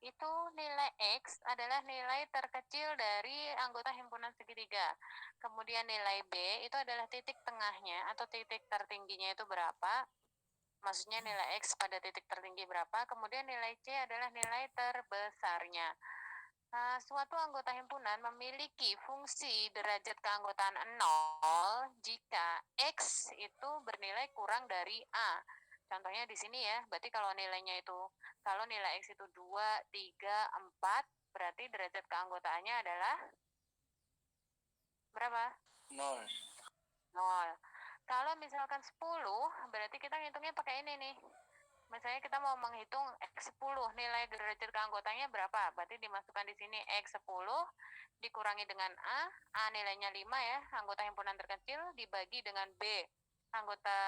itu nilai X adalah nilai terkecil dari anggota himpunan segitiga. Kemudian nilai B itu adalah titik tengahnya atau titik tertingginya itu berapa. Maksudnya nilai X pada titik tertinggi berapa. Kemudian nilai C adalah nilai terbesarnya. Suatu anggota himpunan memiliki fungsi derajat keanggotaan 0 jika X itu bernilai kurang dari A. Contohnya di sini ya, berarti kalau nilainya itu, kalau nilai X itu 2, 3, 4, berarti derajat keanggotaannya adalah berapa? 0. 0. Kalau misalkan 10, berarti kita ngitungnya pakai ini nih. Misalnya kita mau menghitung X10, nilai derajat keanggotanya berapa? Berarti dimasukkan di sini X10 dikurangi dengan A nilainya 5 ya, anggota himpunan terkecil, dibagi dengan B, anggota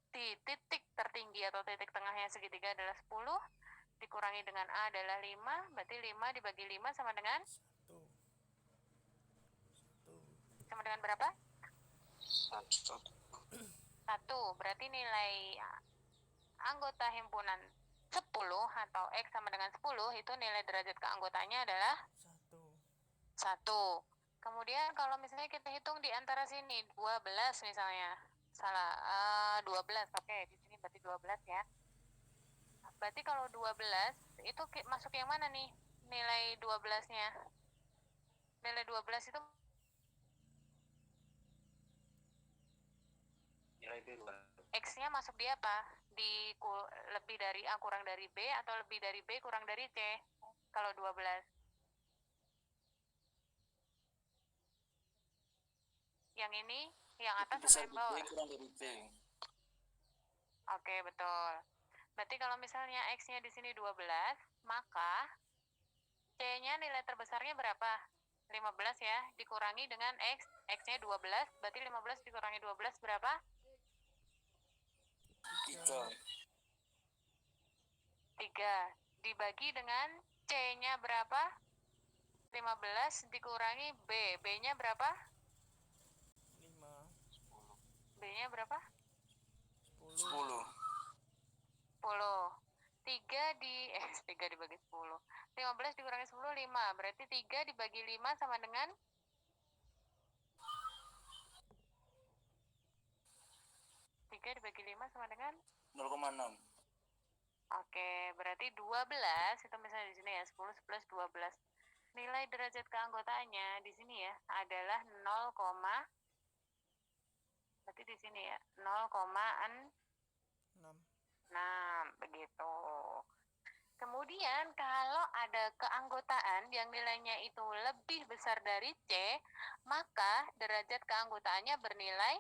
di titik tertinggi atau titik tengahnya segitiga adalah 10, dikurangi dengan A adalah 5, berarti 5 dibagi 5 sama dengan? 1. Sama dengan berapa? 1. 1, berarti nilai anggota himpunan 10 atau X sama dengan 10 itu nilai derajat keanggotaannya adalah 1. Kemudian kalau misalnya kita hitung di antara sini 12 misalnya. Salah, 12. Oke, di sini berarti 12 ya. Berarti kalau 12 itu masuk yang mana nih? Nilai 12-nya. Nilai 12 itu Nilai B bukan. X-nya masuk di apa? Di lebih dari A kurang dari B atau lebih dari B kurang dari C? Kalau 12. Yang ini, yang atas atau yang bawah? B kurang dari B. Oke, betul. Berarti kalau misalnya X-nya di sini 12, maka C-nya nilai terbesarnya berapa? 15 ya, dikurangi dengan X. X-nya 12, berarti 15 dikurangi 12 berapa? 3. 3. Dibagi dengan C-nya berapa? 15 dikurangi B. B-nya berapa? 5. B-nya berapa? 10. 10. 3 dibagi 10. 15 dikurangi 10, 5. Berarti 3 dibagi 5 sama dengan? 3 dibagi 5 sama dengan? 0,6. Oke, berarti 12, itu misalnya di sini ya, 10, 11, 12. Nilai derajat keanggotaannya di sini ya, adalah 0, berarti di sini ya, 0,6. 6. Begitu. Kemudian kalau ada keanggotaan yang nilainya itu lebih besar dari C, maka derajat keanggotaannya bernilai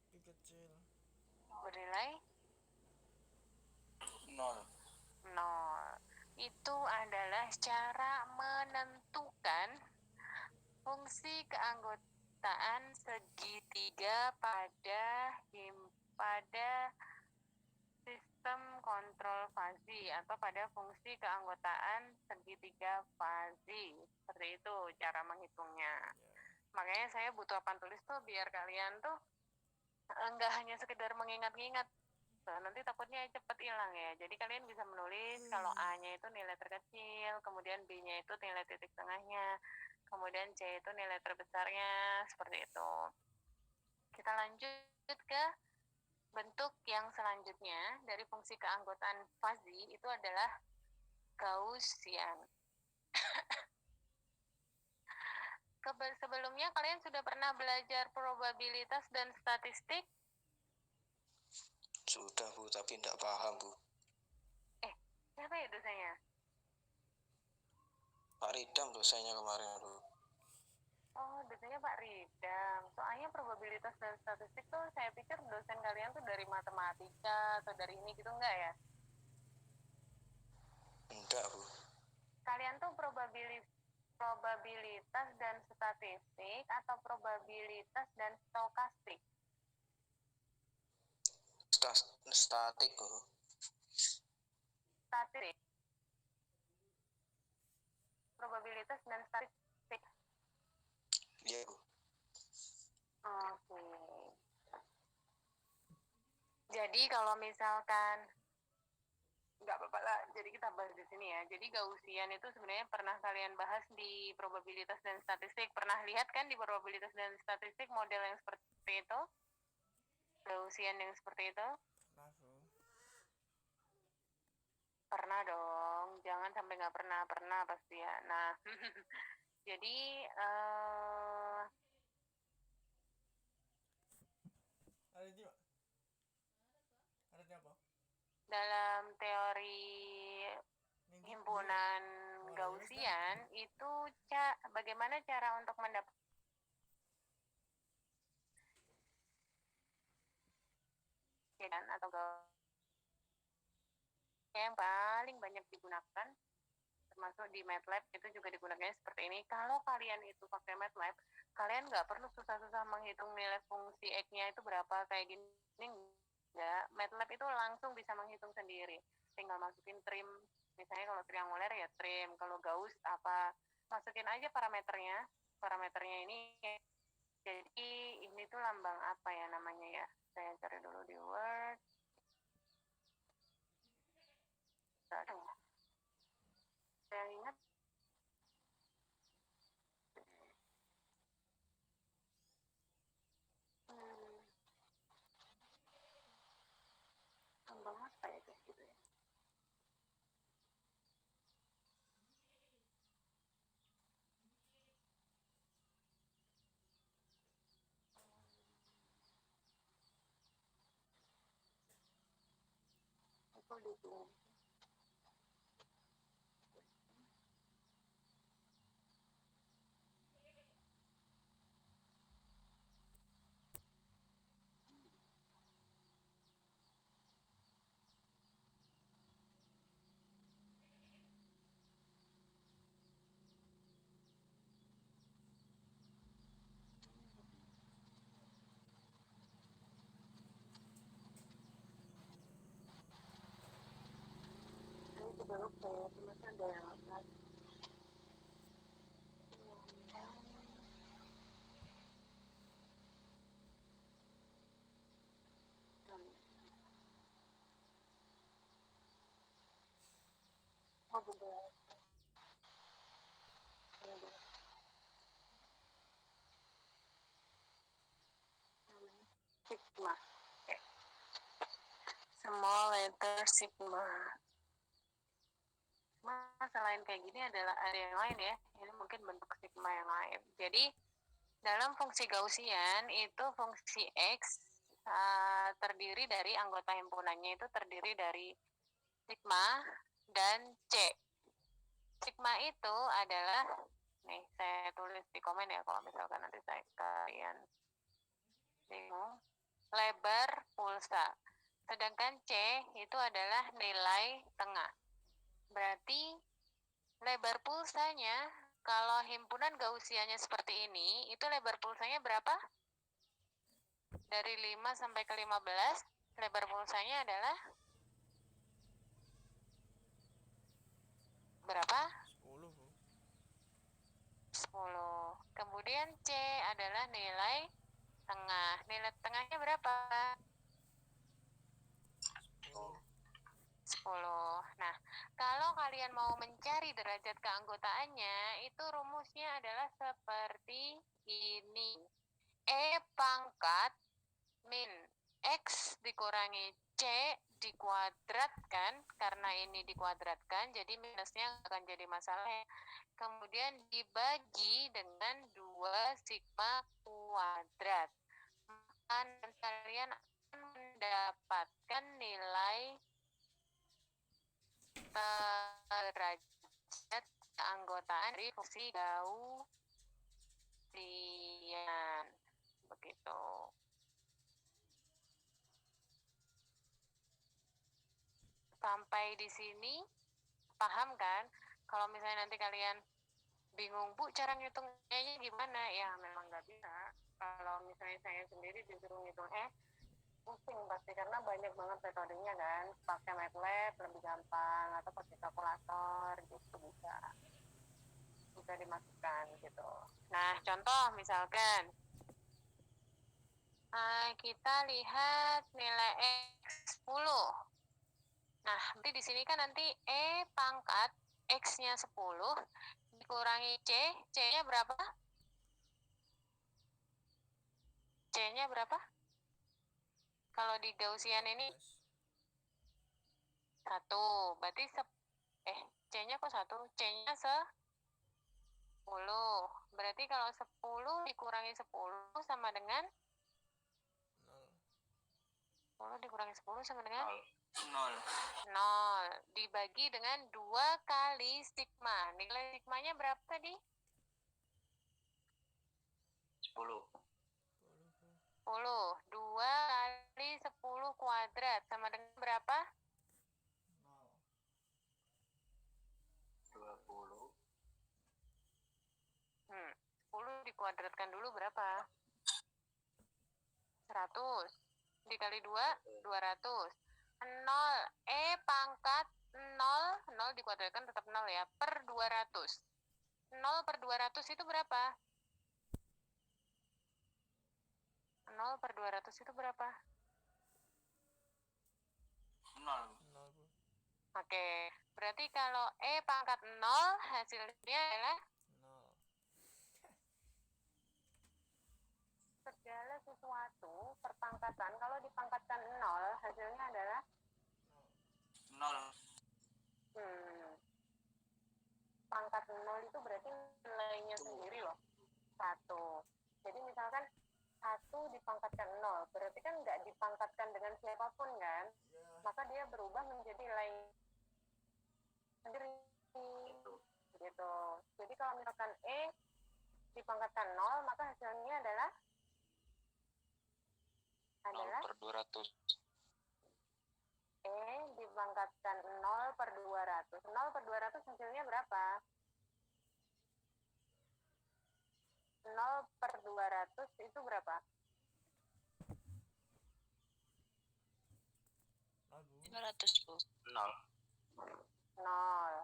Lebih kecil. 0. 0. Itu adalah cara menentukan fungsi keanggotaan segitiga pada sistem kontrol fuzzy atau pada fungsi keanggotaan segitiga fuzzy. Seperti itu cara menghitungnya. Makanya saya butuh papan tulis tuh biar kalian tuh enggak hanya sekedar mengingat-ingat. Nanti takutnya cepat hilang ya. Jadi kalian bisa menulis kalau A-nya itu nilai terkecil, kemudian B-nya itu nilai titik tengahnya, kemudian C itu nilai terbesarnya, seperti itu. Kita lanjut ke bentuk yang selanjutnya dari fungsi keanggotaan fuzzy itu adalah Gaussian. Sebelumnya kalian sudah pernah belajar probabilitas dan statistik? Sudah Bu, tapi tidak paham Bu. Siapa ya dosanya? Pak Ridam dosennya kemarin Bu. Oh, dosanya Pak Ridam. Soalnya probabilitas dan statistik tuh saya pikir dosen kalian tuh dari matematika atau dari ini gitu enggak ya? Enggak Bu. Kalian tuh probabilitas dan statistik atau probabilitas dan stokastik? Statik Bu. Statistik. Probabilitas dan statistik. Iya Bu. Oke. Jadi kalau misalkan nggak apa-apa lah, jadi kita bahas di sini ya. Jadi Gaussian itu sebenarnya pernah kalian bahas di probabilitas dan statistik. Pernah lihat kan di probabilitas dan statistik model yang seperti itu? Gaussian yang seperti itu? Pernah bro. Pernah dong, jangan sampai nggak pernah, pernah pasti ya. Nah, jadi Ada di Mak? Ada di apa? dalam teori Minggu himpunan Oh, Gaussian itu bagaimana cara untuk mendapatkan atau yang paling banyak digunakan, termasuk di MATLAB itu juga digunakannya seperti ini. Kalau kalian itu pakai MATLAB, kalian nggak perlu susah-susah menghitung nilai fungsi X-nya itu berapa kayak gini, enggak. MATLAB itu langsung bisa menghitung sendiri. Tinggal masukin trim, misalnya kalau triangular ya trim, kalau Gauss apa, masukin aja parameternya. Parameternya ini, jadi ini tuh lambang apa ya namanya ya? Saya cari dulu di Word. Aduh. Saya ingat lambang apa ya kayak gitu ya. Aku dulu. Saya juga lupa ya, cuma ada yang lagi. Oh, betul. Sigma. Small letter sigma. Selain kayak gini ada yang lain ya. Ini mungkin bentuk sigma yang lain. Jadi dalam fungsi Gaussian itu fungsi X terdiri dari anggota himpunannya itu terdiri dari sigma dan C. Sigma itu adalah, nih saya tulis di komen ya kalau misalkan nanti kalian bingung, lebar pulsa. Sedangkan C itu adalah nilai tengah. Berarti lebar pulsanya kalau himpunan Gaussiannya seperti ini, itu lebar pulsanya berapa? Dari 5 sampai ke 15, lebar pulsanya adalah berapa? 10 bro. 10. Kemudian C adalah nilai tengah. Nilai tengahnya berapa? 10. 10. Nah, kalau kalian mau mencari derajat keanggotaannya, itu rumusnya adalah seperti ini. E pangkat min X dikurangi C dikuadratkan, karena ini dikuadratkan, jadi minusnya akan jadi masalah ya. Kemudian dibagi dengan 2 sigma kuadrat. Maka kalian akan mendapatkan nilai derajat keanggotaan dari fungsi Gaussian. Begitu. Sampai di sini paham kan? Kalau misalnya nanti kalian bingung, Bu, cara ngitungnya gimana? Ya memang nggak bisa. Kalau misalnya saya sendiri disuruh ngitung pusing pasti, karena banyak banget metodenya kan. Pakai MATLAB lebih gampang, atau pakai kalkulator gitu bisa dimasukkan gitu. Nah, contoh misalkan kita lihat nilai X 10. Nah, berarti di sini kan nanti E pangkat X-nya 10 dikurangi C. C-nya berapa? C-nya berapa? Kalau di Gaussian ini 1. Berarti C-nya kok 1? C-nya 10. Berarti kalau 10 dikurangi 10 sama dengan 10 dikurangi 10 sama dengan 0. 0 dibagi dengan 2 kali sigma. Nilai sigmanya berapa tadi? 10. 10. 2 kali 10 kuadrat sama dengan berapa? 20. 10 dikuadratkan dulu berapa? 100. Dikali 2, 200. 0. E pangkat 0. 0 dikuadratkan tetap 0 ya. Per 200. 0 per 200 itu berapa? 0 per 200 itu berapa? 0. Oke. Berarti kalau E pangkat 0 hasilnya adalah segala sesuatu perpangkatan kalau dipangkatkan 0 hasilnya adalah 0. Pangkat 0 itu berarti nilainya sendiri loh 1. Jadi misalkan 1 dipangkatkan 0 berarti kan nggak dipangkatkan dengan siapapun kan, maka dia berubah menjadi nilai sendiri gitu. Jadi kalau misalkan E dipangkatkan 0 maka hasilnya adalah 0 per 200. E dipangkatkan 0 per 200. 0 per 200 hasilnya berapa? 0 per 200 itu berapa? 200, Bu. 0. 0.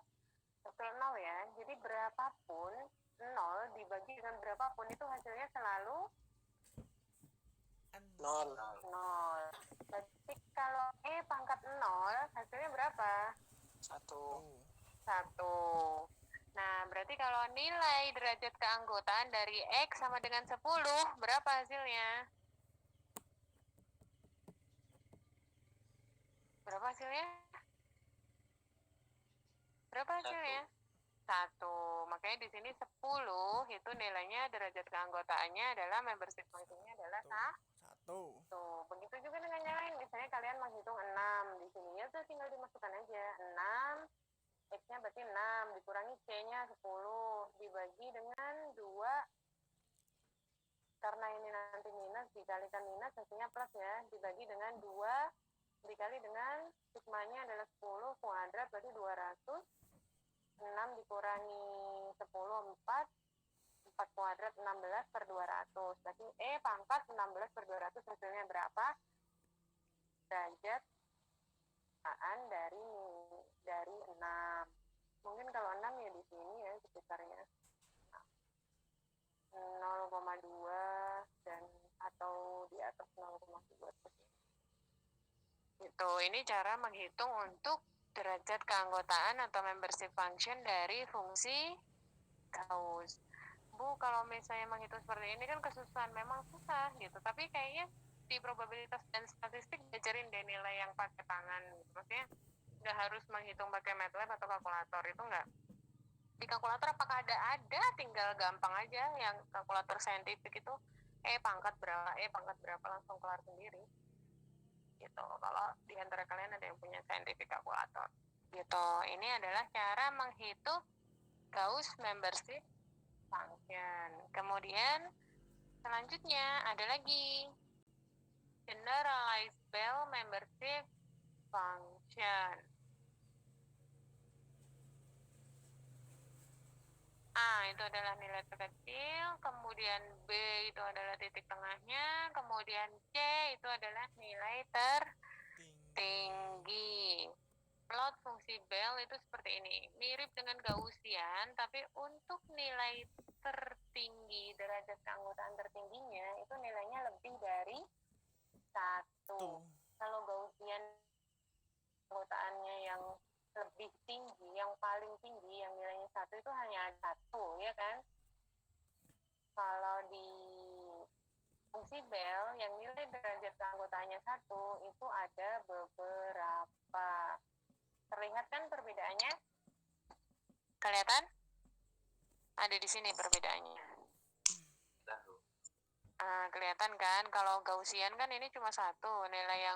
Betul 0 ya. Jadi berapapun 0 dibagi dengan berapapun itu hasilnya selalu 0. 0. Berarti kalau E pangkat 0 hasilnya berapa? 1. 1. Nah, berarti kalau nilai derajat keanggotaan dari X sama dengan 10, berapa hasilnya? Berapa hasilnya? Berapa hasilnya? 1. Makanya di sini 10 itu nilainya derajat keanggotaannya adalah membership functionnya adalah 1. Begitu juga dengan yang lain. Misalnya kalian menghitung 6 di sini ya, tuh tinggal dimasukkan aja 6. X-nya berarti 6 dikurangi C-nya 10 dibagi dengan 2. Karena ini nanti minus dikalikan minus hasilnya plus ya, dibagi dengan 2 dikali dengan sigmanya adalah 10 kuadrat berarti 200. 6 dikurangi 10 4 kuadrat 16 per 200. Berarti E pangkat 16 per 200 hasilnya berapa? Derajat dari 6. Mungkin kalau 6 ya di sini ya sekitarnya 0,2 dan atau di atas 0,2. Itu ini cara menghitung untuk derajat keanggotaan atau membership function dari fungsi Gauss. Bu, kalau misalnya menghitung seperti ini kan kesusahan, memang susah gitu. Tapi kayaknya di probabilitas dan statistik diajarin deh nilai yang pakai tangan gitu. Maksudnya nggak harus menghitung pakai MATLAB atau kalkulator, itu nggak. Di kalkulator apakah ada, tinggal gampang aja yang kalkulator saintifik itu E pangkat berapa langsung keluar sendiri. Gitu. Kalau di antara kalian ada yang punya scientific calculator gitu. Ini adalah cara menghitung Gauss membership function. Kemudian selanjutnya ada lagi generalized Bell membership function. A itu adalah nilai terkecil, kemudian B itu adalah titik tengahnya, kemudian C itu adalah nilai tertinggi. Plot fungsi Bell itu seperti ini, mirip dengan Gaussian, tapi untuk nilai tertinggi, derajat keanggotaan tertingginya itu nilainya lebih dari 1. Kalau Gaussian keanggotaannya yang lebih tinggi, yang paling tinggi, yang nilainya 1 itu hanya ada 1, ya kan? Kalau di fungsi bel yang nilai derajat keanggotaannya 1 itu ada beberapa. Terlihat kan perbedaannya? Kelihatan? Ada di sini perbedaannya. Kelihatan kan, kalau Gaussian kan ini cuma 1 nilai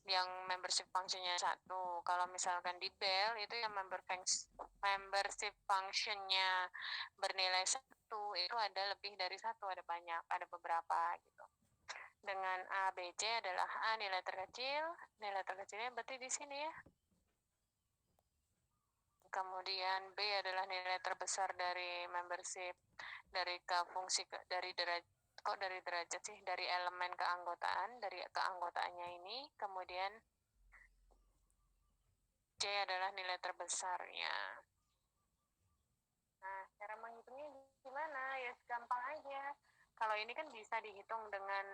yang membership functionnya 1. Kalau misalkan di bel itu yang membership functionnya bernilai 1 itu ada lebih dari 1, ada banyak, ada beberapa gitu. Dengan A, B, C adalah A nilai terkecilnya berarti di sini ya. Kemudian B adalah nilai terbesar dari membership, dari derajat sih, dari elemen keanggotaan, dari keanggotaannya ini. Kemudian C adalah nilai terbesarnya. Nah, cara menghitungnya gimana? Ya gampang aja. Kalau ini kan bisa dihitung dengan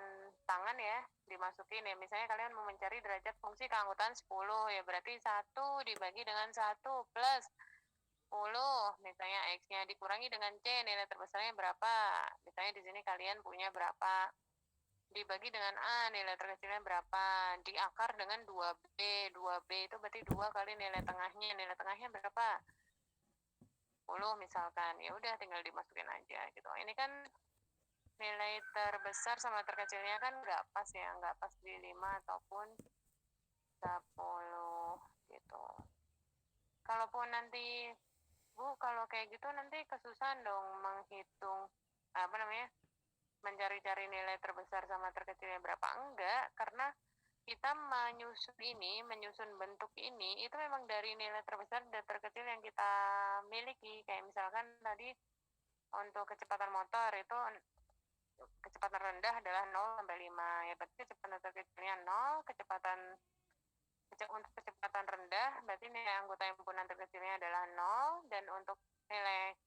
tangan ya, dimasukin ya. Misalnya kalian mau mencari derajat fungsi keanggotaan 10, ya berarti 1 dibagi dengan 1 plus 10, misalnya X-nya dikurangi dengan C, nilai terbesarnya berapa? Misalnya di sini kalian punya berapa? Dibagi dengan A, nilai terkecilnya berapa? Diakar dengan 2B. 2B itu berarti 2 kali nilai tengahnya berapa? 10 misalkan. Ya udah tinggal dimasukin aja gitu. Ini kan nilai terbesar sama terkecilnya kan nggak pas ya, nggak pas di 5 ataupun 10 gitu. Kalaupun nanti Bu, kalau kayak gitu nanti kesusahan dong menghitung mencari-cari nilai terbesar sama terkecilnya berapa. Enggak, karena kita menyusun bentuk ini itu memang dari nilai terbesar dan terkecil yang kita miliki. Kayak misalkan tadi untuk kecepatan motor itu kecepatan rendah adalah 0 sampai 5, ya berarti kecepatan terkecilnya 0, untuk kecepatan rendah berarti nilai anggota himpunan terkecilnya adalah 0, dan untuk nilai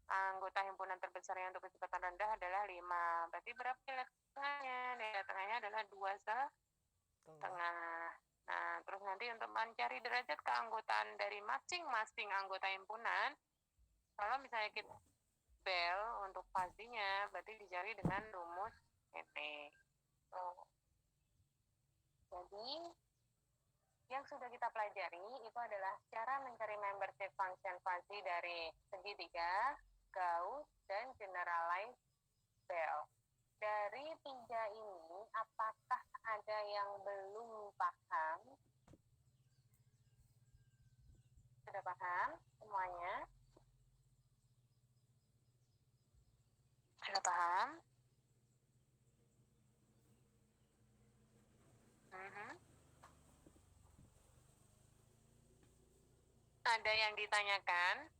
anggota himpunan terbesarnya untuk kecepatan rendah adalah 5. Berarti berapa nilai tengahnya? Nilai tengahnya adalah 2,5. Nah, terus nanti untuk mencari derajat keanggotaan dari masing-masing anggota himpunan, kalau misalnya kita bel untuk pastinya berarti dicari dengan rumus ini. Jadi yang sudah kita pelajari itu adalah cara mencari membership function fuzzy dari segitiga, Gauss, dan generalized bel. Dari 3 ini, apakah ada yang belum paham? Sudah paham semuanya? Sudah paham? Ada yang ditanyakan?